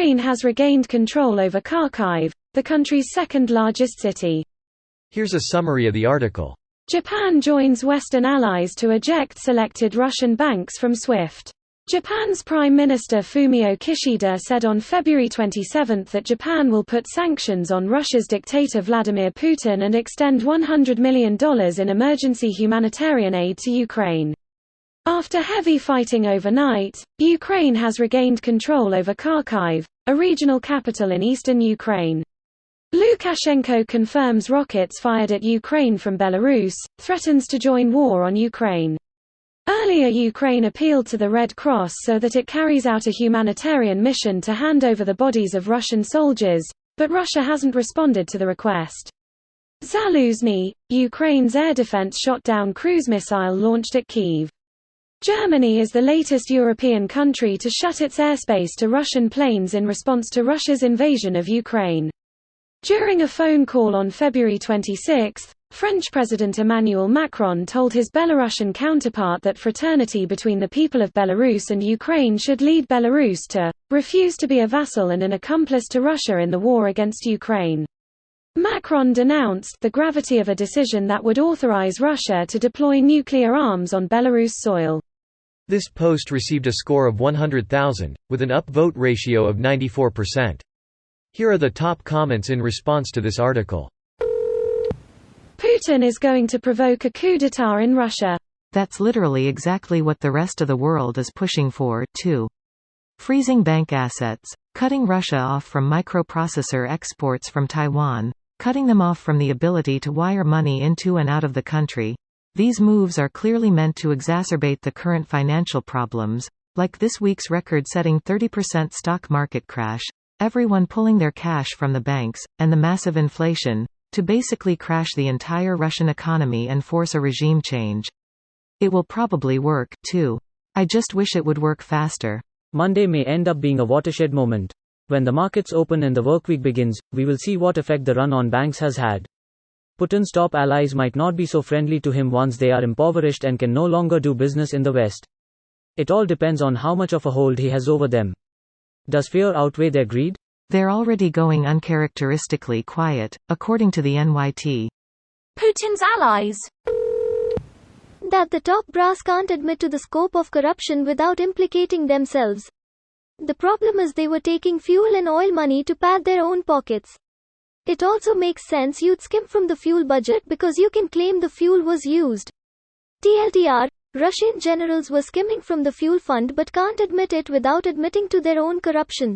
Ukraine has regained control over Kharkiv, the country's second-largest city. Here's a summary of the article. Japan joins Western allies to eject selected Russian banks from SWIFT. Japan's Prime Minister Fumio Kishida said on February 27 that Japan will put sanctions on Russia's dictator Vladimir Putin and extend $100 million in emergency humanitarian aid to Ukraine. After heavy fighting overnight, Ukraine has regained control over Kharkiv, a regional capital in eastern Ukraine. Lukashenko confirms rockets fired at Ukraine from Belarus, threatens to join war on Ukraine. Earlier Ukraine appealed to the Red Cross so that it carries out a humanitarian mission to hand over the bodies of Russian soldiers, but Russia hasn't responded to the request. Zaluzhny, Ukraine's air defense shot down cruise missile launched at Kyiv. Germany is the latest European country to shut its airspace to Russian planes in response to Russia's invasion of Ukraine. During a phone call on February 26, French President Emmanuel Macron told his Belarusian counterpart that fraternity between the people of Belarus and Ukraine should lead Belarus to refuse to be a vassal and an accomplice to Russia in the war against Ukraine. Macron denounced the gravity of a decision that would authorize Russia to deploy nuclear arms on Belarus soil. This post received a score of 100,000, with an upvote ratio of 94%. Here are the top comments in response to this article. Putin is going to provoke a coup d'état in Russia. That's literally exactly what the rest of the world is pushing for, too. Freezing bank assets, cutting Russia off from microprocessor exports from Taiwan, cutting them off from the ability to wire money into and out of the country. These moves are clearly meant to exacerbate the current financial problems, like this week's record-setting 30% stock market crash, everyone pulling their cash from the banks, and the massive inflation, to basically crash the entire Russian economy and force a regime change. It will probably work, too. I just wish it would work faster. Monday may end up being a watershed moment. When the markets open and the workweek begins, we will see what effect the run on banks has had. Putin's top allies might not be so friendly to him once they are impoverished and can no longer do business in the West. It all depends on how much of a hold he has over them. Does fear outweigh their greed? They're already going uncharacteristically quiet, according to the NYT. Putin's allies. That the top brass can't admit to the scope of corruption without implicating themselves. The problem is they were taking fuel and oil money to pad their own pockets. It also makes sense you'd skim from the fuel budget because you can claim the fuel was used. TLDR, Russian generals were skimming from the fuel fund but can't admit it without admitting to their own corruption.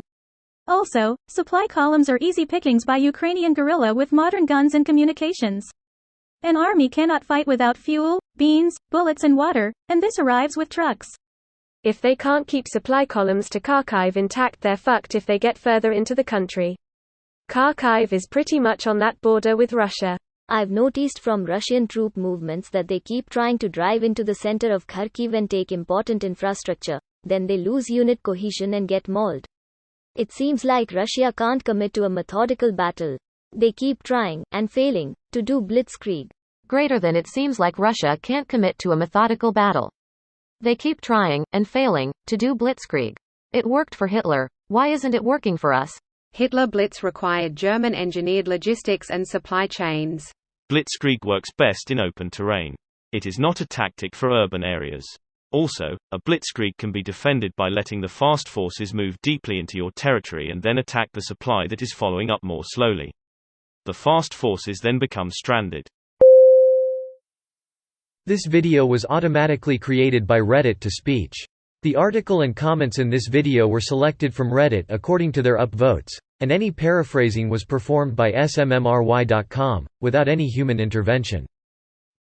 Also, supply columns are easy pickings by Ukrainian guerrilla with modern guns and communications. An army cannot fight without fuel, beans, bullets and water, and this arrives with trucks. If they can't keep supply columns to Kharkiv intact, they're fucked if they get further into the country. Kharkiv is pretty much on that border with Russia. I've noticed from Russian troop movements that they keep trying to drive into the center of Kharkiv and take important infrastructure, then they lose unit cohesion and get mauled. It seems like Russia can't commit to a methodical battle. They keep trying, and failing, to do blitzkrieg. Greater than it seems like Russia can't commit to a methodical battle. They keep trying, and failing, to do blitzkrieg. It worked for Hitler, why isn't it working for us? Hitler Blitz required German-engineered logistics and supply chains. Blitzkrieg works best in open terrain. It is not a tactic for urban areas. Also, a blitzkrieg can be defended by letting the fast forces move deeply into your territory and then attack the supply that is following up more slowly. The fast forces then become stranded. This video was automatically created by Reddit to speech. The article and comments in this video were selected from Reddit according to their upvotes, and any paraphrasing was performed by smmry.com, without any human intervention.